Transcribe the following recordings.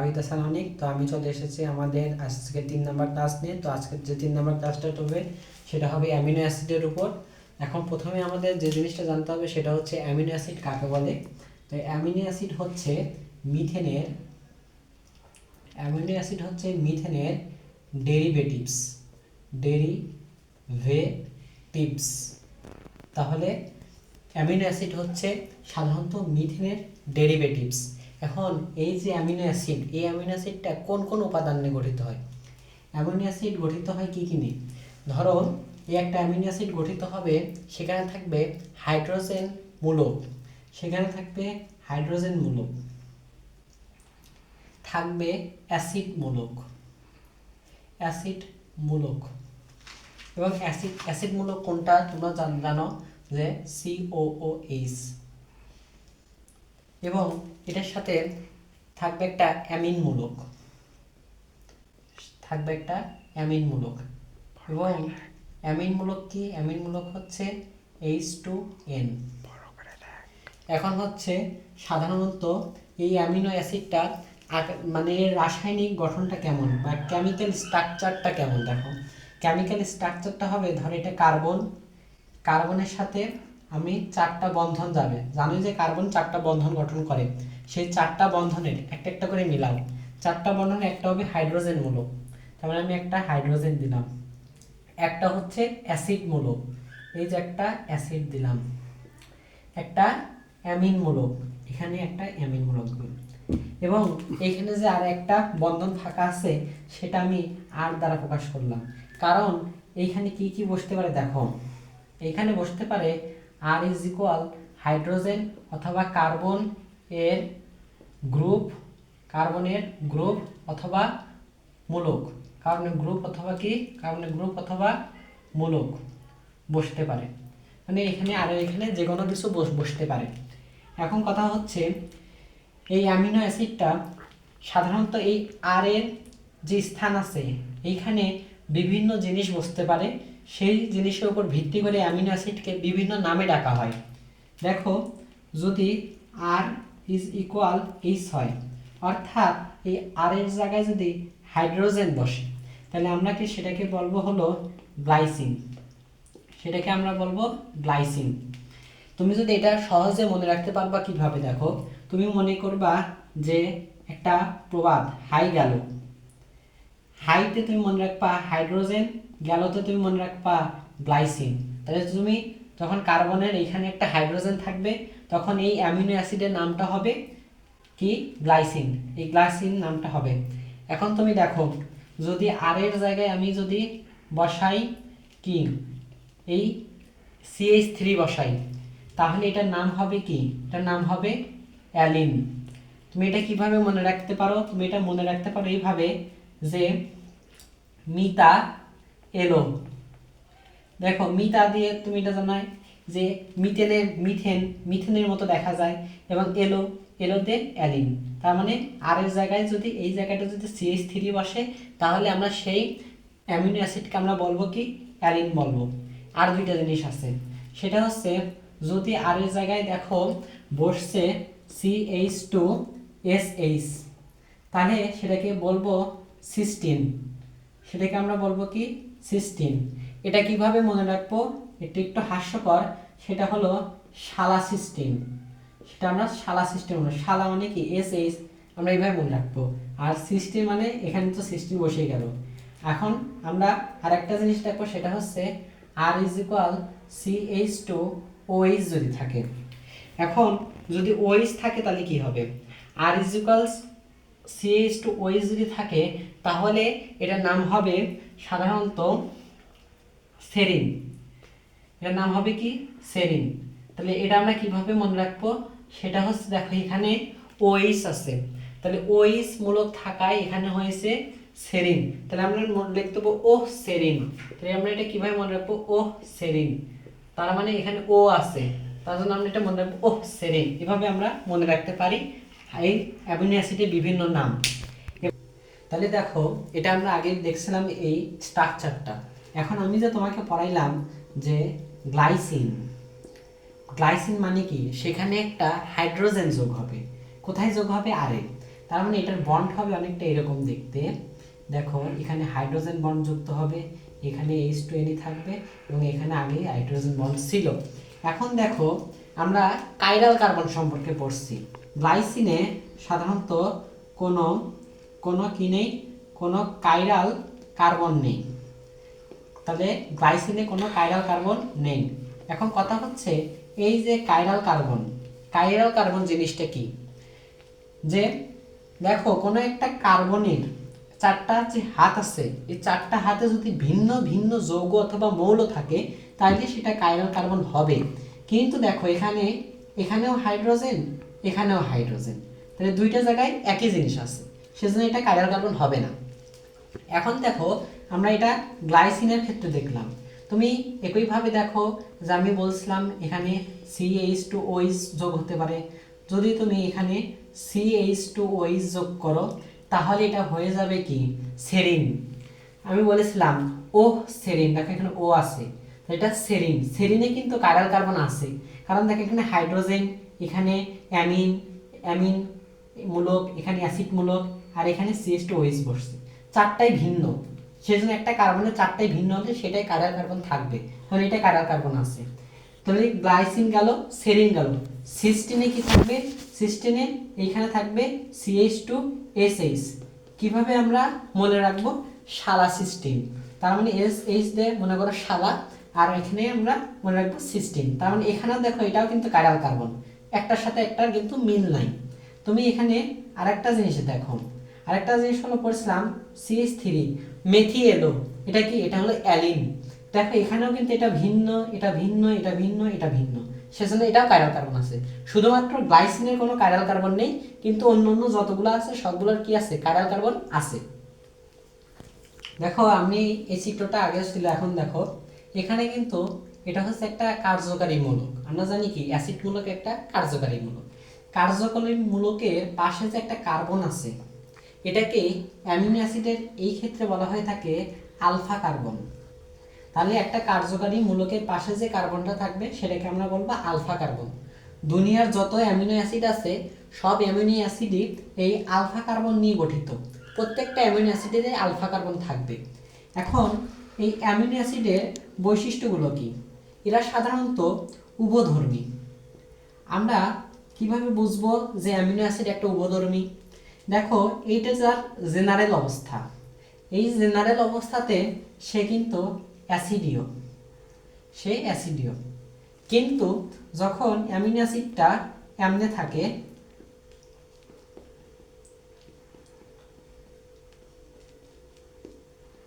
বাড়িতে সালানিক। তো আমি চলে এসেছি আমাদের আজকে 3 নম্বর ক্লাস নিয়ে। তো আজকে যে 3 নম্বর ক্লাসটা হবে সেটা হবে অ্যামিনো অ্যাসিডের উপর। এখন প্রথমে আমাদের যে জিনিসটা জানতে হবে সেটা হচ্ছে অ্যামিনো অ্যাসিড কাকে বলে। তো অ্যামিনো অ্যাসিড হচ্ছে মিথেনের ডেরিভেটিভস। তাহলে অ্যামিনো অ্যাসিড হচ্ছে সাধারণত মিথেনের ডেরিভেটিভস। এখন এই যে অ্যামিনো অ্যাসিড, এই অ্যামিনো অ্যাসিডটা কোন কোন উপাদান নিয়ে গঠিত হয়? অ্যামিনো অ্যাসিড গঠিত হয় কি কি নিয়ে? ধরো এই একটা অ্যামিনো অ্যাসিড গঠিত হবে, সেখানে থাকবে হাইড্রোজেন মূলক, থাকবে অ্যাসিড মূলক এবং অ্যাসিড মূলক কোনটা তোমরা জানো যে COOH। এবং এটার সাথে থাকবে একটা অ্যামিন মূলক, এবং অ্যামিন মূলক কি? অ্যামিন মূলক হচ্ছে H2N। এখন হচ্ছে সাধারণত এই অ্যামিনো অ্যাসিডটা মানে রাসায়নিক গঠনটা কেমন বা কেমিক্যাল স্ট্রাকচারটা কেমন? দেখো কেমিক্যাল স্ট্রাকচারটা হবে, ধর এটা কার্বনের সাথে আমি 4টা বন্ধন যাবে, জানোই যে কার্বন 4টা বন্ধন গঠন করে, সেই 4টা বন্ধনের একটা একটা করে মিলাও। 4টা বন্ধনে একটা হবে হাইড্রোজেন মূলক, তারপরে আমি একটা হাইড্রোজেন দিলাম। একটা হচ্ছে অ্যাসিড মূলক, এই যে একটা অ্যাসিড দিলাম। একটা অ্যামিন মূলক, এখানে একটা অ্যামিন মূলক দিলাম। এবং এইখানে যে আর একটা বন্ধন ফাঁকা আছে সেটা আমি আর দ্বারা প্রকাশ করলাম, কারণ এইখানে কি কি বসতে পারে দেখো। এইখানে বসতে পারে আর ইজ ইকুয়াল হাইড্রোজেন অথবা কার্বনের গ্রুপ অথবা মূলক, কার্বনের গ্রুপ অথবা মূলক বসতে পারে। মানে এখানে আর এখানে যে কোনো কিছু বসতে পারে। এখন কথা হচ্ছে এই অ্যামিনো অ্যাসিডটা সাধারণত এই আর এর যে স্থান আছে এইখানে বিভিন্ন জিনিস বসতে পারে, সেই জিনিসের উপর ভিত্তি করে অ্যামিনো অ্যাসিডকে বিভিন্ন নামে ডাকা হয়। দেখো যদি আর ইজ ইকুয়াল এইচ হয়, অর্থাৎ এই আর এর জায়গায় যদি হাইড্রোজেন বসে, তাহলে আমরা কি সেটাকে বলবো হলো গ্লাইসিন। তুমি যদি এটা সহজে মনে রাখতে পারবা কিভাবে, দেখো তুমি মনে করবা যে একটা প্রবাদ হাই গেল, হাইতে তুমি মনে রাখবা হাইড্রোজেন, গেলতে তুমি মনে রাখবা গ্লাইসিন। তাহলে তুমি যখন কার্বনের এখানে একটা হাইড্রোজেন থাকবে তখন এই অ্যামিনো অ্যাসিডের নামটা হবে কি? গ্লাইসিন। এই গ্লাইসিন নামটা হবে। এখন তুমি দেখো যদি আর এর জায়গায় আমি যদি বসাই কি এই CH3 বসাই, তাহলে এটার নাম হবে কি? এটার নাম হবে অ্যালিন। তুমি এটা কিভাবে মনে রাখতে পারো? তুমি এটা মনে রাখতে পারো এইভাবে যে মিতা এলো। দেখো মিতা দিয়ে তুমি এটা জানাই যে মিথেনের মতো দেখা যায়, এবং এলোতে অ্যালিন। তার মানে আর এর জায়গায় যদি এই জায়গাটা যদি CH3 বসে, তাহলে আমরা সেই অ্যামিনো অ্যাসিডকে আমরা বলবো কি? অ্যালিন বলবো। আর দুইটা জিনিস আছে, সেটা হচ্ছে যদি আর এর জায়গায় দেখো বসছে CH2SH, তাহলে সেটাকে বলবো সিস্টিন। সেটাকে আমরা বলবো কি? সিস্টিন। এটা কিভাবে মনে রাখবো? এটা একটু হাস্যকর, সেটা হলো শালা সিস্টিন। সেটা আমরা শালা সিস্টেম, শালা মানে কি? SH, আমরা এইভাবে মনে রাখবো। আর সিস্টিন মানে এখানে তো সিস্টিন বসে গেল। এখন আমরা আরেকটা জিনিস দেখবো, সেটা হচ্ছে আর ইজ ইকুয়াল CH2OH যদি থাকে। এখন যদি OH থাকে তাহলে কি হবে? আর ইজ ইকুয়াল CH2OH যদি থাকে তাহলে এটার নাম হবে সাধারণত সেরিন। এটার নাম হবে কি? সেরিন। তাহলে এটা আমরা কিভাবে মনে রাখবো? সেটা হচ্ছে দেখো এখানে OH আছে, তাহলে OH মূলক থাকায় এখানে হয়েছে সেরিন। তাহলে আমরা লিখতে দেবো ওহ সেরিন। তাহলে আমরা এটা কিভাবে মনে রাখবো? ওহ সেরিন। তার মানে এখানে ও আছে, তার জন্য আমরা এটা মনে রাখবো ওহ সেরিন। এভাবে আমরা মনে রাখতে পারি এই অ্যামিনো অ্যাসিডের বিভিন্ন নাম। তাহলে দেখো এটা আমরা আগে দেখছিলাম এই স্ট্রাকচারটা। এখন আমি যে তোমাকে পড়াইলাম যে গ্লাইসিন মানে কি? সেখানে একটা হাইড্রোজেন যোগ হবে। কোথায় যোগ হবে? আরে। তার মানে এটার বন্ড হবে অনেকটা এরকম দেখতে। দেখো এখানে হাইড্রোজেন বন্ড যুক্ত হবে, এখানে H2Na থাকবে এবং এখানে আগে হাইড্রোজেন বন্ড ছিল। এখন দেখো আমরা কাইরাল কার্বন সম্পর্কে পড়ছি। গ্লাইসিনে সাধারণত কোনো কোনো কি নেই, কোনো কাইরাল কার্বন নেই। তাহলে গ্লাইসিনে কোনো কাইরাল কার্বন নেই। এখন কথা হচ্ছে এই যে কাইরাল কার্বন জিনিসটা কি, যে দেখো কোনো একটা কার্বনের চারটা যে হাত আছে, এই চারটা হাতে যদি ভিন্ন ভিন্ন যৌগ অথবা মৌল থাকে তাহলে সেটা কাইরাল কার্বন হবে। কিন্তু দেখো এখানেও হাইড্রোজেন, এখানেও হাইড্রোজেন, তাহলে দুইটা জায়গায় একই জিনিস আছে, সেজন্য এটা কাইরাল কার্বন হবে না। এখন দেখো আমরা এটা গ্লাইসিনের ক্ষেত্রে দেখলাম। তুমি একইভাবে দেখো যে আমি বলছিলাম এখানে CH2OH যোগ হতে পারে। যদি তুমি এখানে CH2OH যোগ করো তাহলে এটা হয়ে যাবে কি সেরিন। আমি বলেছিলাম ও সেরিন, দেখো এখানে ও আছে, এটা সেরিন। সেরিনে কিন্তু কাইরাল কার্বন আছে, কারণ দেখো এখানে হাইড্রোজেন, এখানে অ্যামিন মূলক, এখানে অ্যাসিড মূলক, আর এখানে CH2OH বসছে, চারটাই ভিন্ন। সেজন্য একটা কার্বনের চারটাই ভিন্ন হলে সেটাই কাইরাল কার্বন থাকবে, তাহলে এটা কাইরাল কার্বন আছে। তাহলে গ্লাইসিন গেল, সেরিন গেল। সিস্টিনে কি থাকবে? সিস্টিনে এইখানে থাকবে CH2SH। কিভাবে আমরা মনে রাখবো? শালা সিস্টিন। তার মানে SH দিয়ে মনে করো শালা, আর এখানে আমরা মনে রাখবো সিস্টিন। তার মানে এখানেও দেখো এটাও কিন্তু কাইরাল কার্বন, একটার সাথে একটার কিন্তু মিল নাই। তুমি এখানে আরেকটা জিনিস দেখো, আরেকটা জিনিস হলো পড়ছিলাম CH3 মেথিয়েলো। এটা কি? এটা হলো অ্যালিন। দেখো এখানেও কিন্তু এটা ভিন্ন, এটা ভিন্ন, এটা ভিন্ন, এটা ভিন্ন, সেজন্য এটাও কাইরাল কার্বন আছে। শুধুমাত্র গ্লাইসিনের কোনো কাইরাল কার্বন নেই, কিন্তু অন্যান্য যতগুলো আছে সবগুলোর কি আছে? কাইরাল কার্বন আছে। দেখো আমি এই চিত্রটা আগে ছিল, এখন দেখো এখানে কিন্তু এটা হচ্ছে একটা কার্যকারী মূলক। আমরা জানি কি অ্যাসিড মূলক একটা কার্যকারী মূলক। কার্যকারী মূলকের পাশে যে একটা কার্বন আছে, এটাকে অ্যামিনো অ্যাসিডের এই ক্ষেত্রে বলা হয়ে থাকে আলফা কার্বন। তাহলে একটা কার্যকারী মূলকের পাশে যে কার্বনটা থাকবে সেটাকে আমরা বলবো আলফা কার্বন। দুনিয়ার যত অ্যামিনো অ্যাসিড আছে সব অ্যামিনো অ্যাসিডই এই আলফা কার্বন নিয়ে গঠিত। প্রত্যেকটা অ্যামিনো অ্যাসিডের আলফা কার্বন থাকবে। এখন এই অ্যামিনো অ্যাসিডের বৈশিষ্ট্যগুলো কি? এরা সাধারণত উভধর্মী। আমরা কিভাবে বুঝবো যে অ্যামিনো অ্যাসিড একটা উভধর্মী? দেখো এইটা যার জেনারেল অবস্থা, এই জেনারেল অবস্থাতে সে কিন্তু অ্যাসিডীয়, সে অ্যাসিডীয়। কিন্তু যখন অ্যামিনো অ্যাসিডটা এমনে থাকে,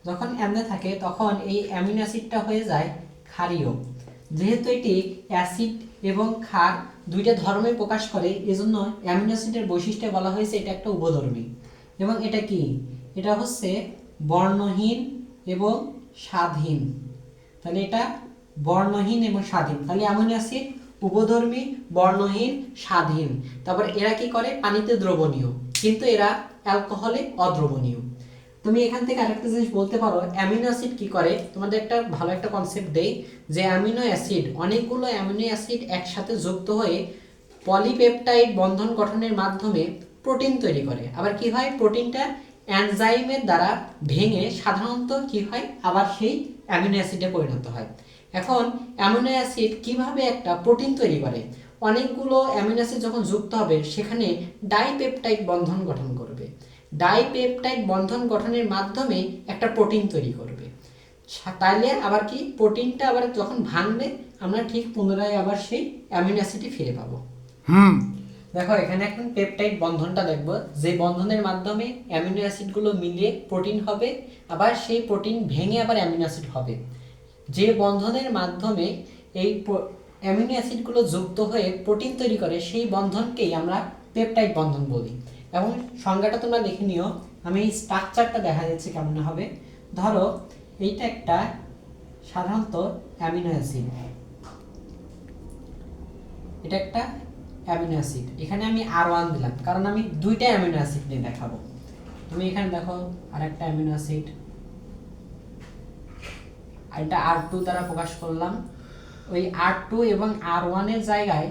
যখন এমনে থাকে তখন এই অ্যামিনো অ্যাসিডটা হয়ে যায় ক্ষারীয়। যেহেতু এটি অ্যাসিড এবং ক্ষার দুইটা ধর্মে প্রকাশ করে, এজন্য অ্যামিনো অ্যাসিডের বৈশিষ্ট্যে বলা হয়েছে এটা একটা উভধর্মী। এবং এটা কি? এটা হচ্ছে বর্ণহীন এবং স্বাদহীন। তাহলে এটা বর্ণহীন এবং স্বাধীন। তাহলে অ্যামিনো অ্যাসিড উভধর্মী, বর্ণহীন, স্বাধীন। তারপর এরা কি করে? পানিতে দ্রবণীয়, কিন্তু এরা অ্যালকোহলে অদ্রবণীয়। তুমি এখান থেকে আরেকটা জিনিস বলতে পারো, অ্যামিনো অ্যাসিড কি করে? তোমাদের একটা ভালো একটা কনসেপ্ট দেই, যে অ্যামিনো অ্যাসিড, অনেকগুলো অ্যামিনো অ্যাসিড একসাথে যুক্ত হয়ে পলিপেপটাইড বন্ধন গঠনের মাধ্যমে প্রোটিন তৈরি করে। আবার কি হয়? প্রোটিনটা এনজাইমের দ্বারা ভেঙে সাধারণত কি হয়? আবার সেই অ্যামিনো অ্যাসিডে পরিণত হয়। এখন অ্যামিনো অ্যাসিড কিভাবে একটা প্রোটিন তৈরি করে? অনেকগুলো অ্যামিনো অ্যাসিড যখন যুক্ত হবে সেখানে ডাইপেপটাইড বন্ধন গঠন করবে। ডাইপেপটাইড বন্ধন গঠনের মাধ্যমে একটা প্রোটিন তৈরি করবে। তাইলে আবার কি? প্রোটিনটা আবার যখন ভাঙবে আমরা ঠিক পুনরায় আবার সেই অ্যামিনো অ্যাসিডে ফিরে পাবো। দেখো এখানে এখন পেপটাইড বন্ধনটা দেখবো, যে বন্ধনের মাধ্যমে অ্যামিনো অ্যাসিডগুলো মিলিয়ে প্রোটিন হবে, আবার সেই প্রোটিন ভেঙে আবার অ্যামিনো অ্যাসিড হবে। যে বন্ধনের মাধ্যমে এই অ্যামিনো অ্যাসিডগুলো যুক্ত হয়ে প্রোটিন তৈরি করে সেই বন্ধনকেই আমরা পেপটাইড বন্ধন বলি। এবং সংজ্ঞাটা তোমরা দেখে নিও, আমি এই স্ট্রাকচারটা দেখা যাচ্ছে কেমন হবে। ধরো এইটা একটা সাধারণত অ্যামিনো অ্যাসিড, এটা একটা অ্যামিনো অ্যাসিড। এখানে আমি R1 দিলাম কারণ আমি দুইটা অ্যামিনো অ্যাসিড নিয়ে দেখাবো। তুমি এখানে দেখো আরেকটা অ্যামিনো অ্যাসিড, আর এটা R2 দ্বারা প্রকাশ করলাম। ওই R2 এবং R1 এর জায়গায়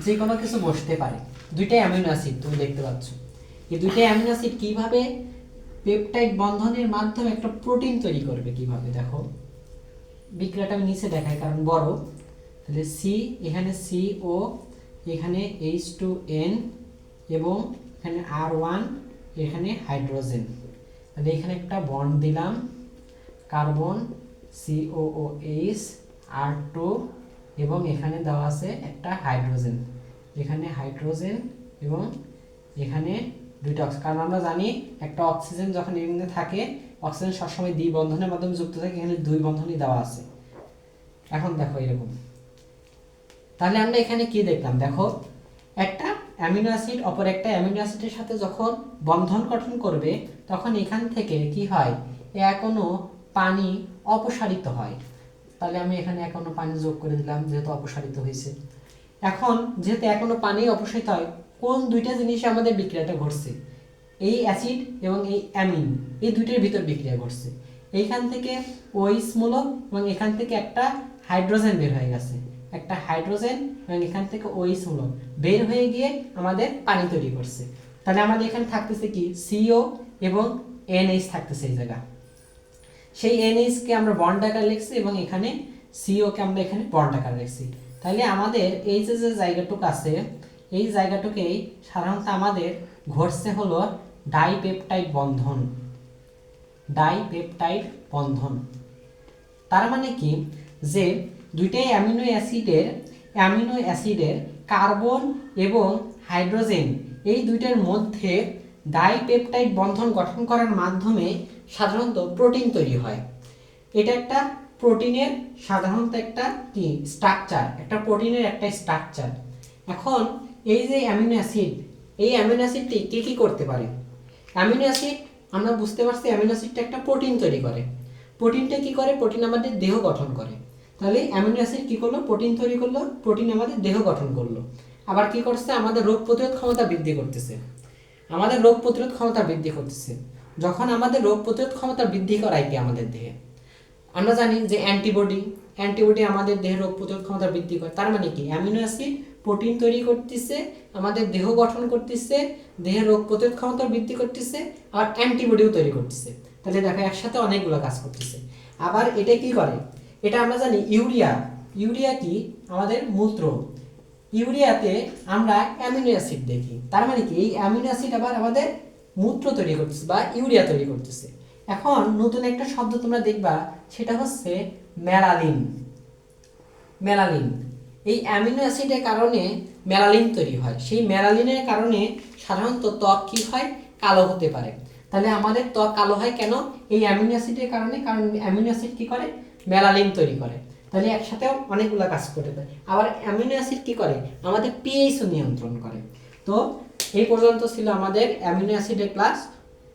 যে কোনো কিছু বসতে পারে, দুইটাই অ্যামিনো অ্যাসিড তুমি দেখতে পাচ্ছ। এই দুইটা অ্যামিনো অ্যাসিড কিভাবে পেপটাইড বন্ধনের মাধ্যমে একটা প্রোটিন তৈরি করবে কিভাবে দেখো, বিক্রিয়াটা আমি নিচে দেখাই কারণ বড়। তাহলে সি, এখানে CO, এখানে H2N এবং এখানে R1, এখানে হাইড্রোজেন। তাহলে এখানে একটা বন্ড দিলাম, কার্বন COOH R2 এবং এখানে দেওয়া আছে একটা হাইড্রোজেন, এখানে হাইড্রোজেন এবং এখানে দুইটা অক্সিজেন। কারণ আমরা জানি একটা অক্সিজেন যখন এর মধ্যে থাকে, অক্সিজেন সবসময় দ্বি বন্ধনের মাধ্যমে যুক্ত থাকে, এখানে দুই বন্ধনই দেওয়া আছে। এখন দেখো এরকম, তাহলে আমরা এখানে কি দেখলাম দেখো, একটা অ্যামিনো অ্যাসিড অপর একটা অ্যামিনো অ্যাসিডের সাথে যখন বন্ধন গঠন করবে তখন এখান থেকে কি হয়, এক অণু পানি অপসারিত হয়। তাহলে আমি এখানে এক অণু পানি যোগ করে দিলাম যেহেতু অপসারিত হয়েছে। এখন যেহেতু এক অণু পানি অপসারিত হয়, কোন দুইটা জিনিসে আমাদের বিক্রিয়াটা ঘটছে, এই অ্যাসিড এবং এই অ্যামিন, এই দুইটার ভিতর বিক্রিয়া ঘটছে। এইখান থেকে OH মূলক এবং এখান থেকে একটা হাইড্রোজেন বের হয়ে গেছে, একটা হাইড্রোজেন এবং এখান থেকে OH মূলক বের হয়ে গিয়ে আমাদের পানি তৈরি করছে। তাহলে আমাদের এখানে থাকতেছে কি CO এবং NH থাকতেছে এই জায়গা। সেই NH কে আমরা বন্ড আকারে লিখছি এবং এখানে CO কে আমরা এখানে বন্ড আকারে লিখছি। তাহলে আমাদের এই যে জায়গাটুকু আছে, এই জায়গাটুকেই সাধারণত আমাদের ঘটছে হলো ডাইপেপটাইড বন্ধন, ডাইপেপটাইড বন্ধন। তার মানে কি যে দুইটাই অ্যামিনো অ্যাসিডের কার্বন এবং হাইড্রোজেন এই দুইটার মধ্যে ডাইপেপটাইড বন্ধন গঠন করার মাধ্যমে সাধারণত প্রোটিন তৈরি হয়। এটা একটা প্রোটিনের সাধারণত একটা কি স্ট্রাকচার, একটা প্রোটিনের একটা স্ট্রাকচার। এখন এই যে অ্যামিনো অ্যাসিড, এই অ্যামিনো অ্যাসিডটি কে কি করতে পারে? অ্যামিনো অ্যাসিড আমরা বুঝতে পারছি অ্যামিনো অ্যাসিডটা একটা প্রোটিন তৈরি করে। প্রোটিনটা কি করে? প্রোটিন আমাদের দেহ গঠন করে। তাহলে অ্যামিনো অ্যাসিড কি করলো? প্রোটিন তৈরি করলো, প্রোটিন আমাদের দেহ গঠন করলো। আবার কি করছে? আমাদের রোগ প্রতিরোধ ক্ষমতা বৃদ্ধি করতেছে, আমাদের রোগ প্রতিরোধ ক্ষমতা বৃদ্ধি করতেছে। যখন আমাদের রোগ প্রতিরোধ ক্ষমতা বৃদ্ধি করায় কি আমাদের দেহে, আমরা জানি যে অ্যান্টিবডি আমাদের দেহের রোগ প্রতিরোধ ক্ষমতা বৃদ্ধি করে। তার মানে কি অ্যামিনো অ্যাসিড প্রোটিন তৈরি করতেছে, আমাদের দেহ গঠন করতেছে, দেহের রোগ প্রতিরোধ ক্ষমতা বৃদ্ধি করতেছে, আর অ্যান্টিবডিও তৈরি করতেছে। তাহলে দেখো একসাথে অনেকগুলো কাজ করতেছে। আবার এটা কি করে? এটা আমরা জানি ইউরিয়া কি আমাদের মূত্র, ইউরিয়াতে আমরা অ্যামিনো অ্যাসিড দেখি। তার মানে কি এই অ্যামিনো অ্যাসিড আবার আমাদের মূত্র তৈরি করতেছে বা ইউরিয়া তৈরি করতেছে। এখন নতুন একটা শব্দ তোমরা দেখবা, সেটা হচ্ছে মেলানিন। এই অ্যামিনো অ্যাসিডের কারণে মেলানিন তৈরি হয়। সেই মেলানিনের কারণে সাধারণত ত্বক কি হয়? কালো হতে পারে। তাহলে আমাদের ত্বক কালো হয় কেন? এই অ্যামিনো অ্যাসিডের কারণে। কারণ অ্যামিনো অ্যাসিড কি করে? মেলানিন তৈরি করে। তাহলে একসাথেও অনেকগুলো কাজ করতে পারে। আবার অ্যামিনো অ্যাসিড কি করে? আমাদের পিএইচও নিয়ন্ত্রণ করে। তো এই পর্যন্ত ছিল আমাদের অ্যামিনো অ্যাসিডের ক্লাস।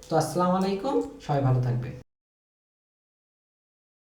তো আসসালামু আলাইকুম, সবাই ভালো থাকবে।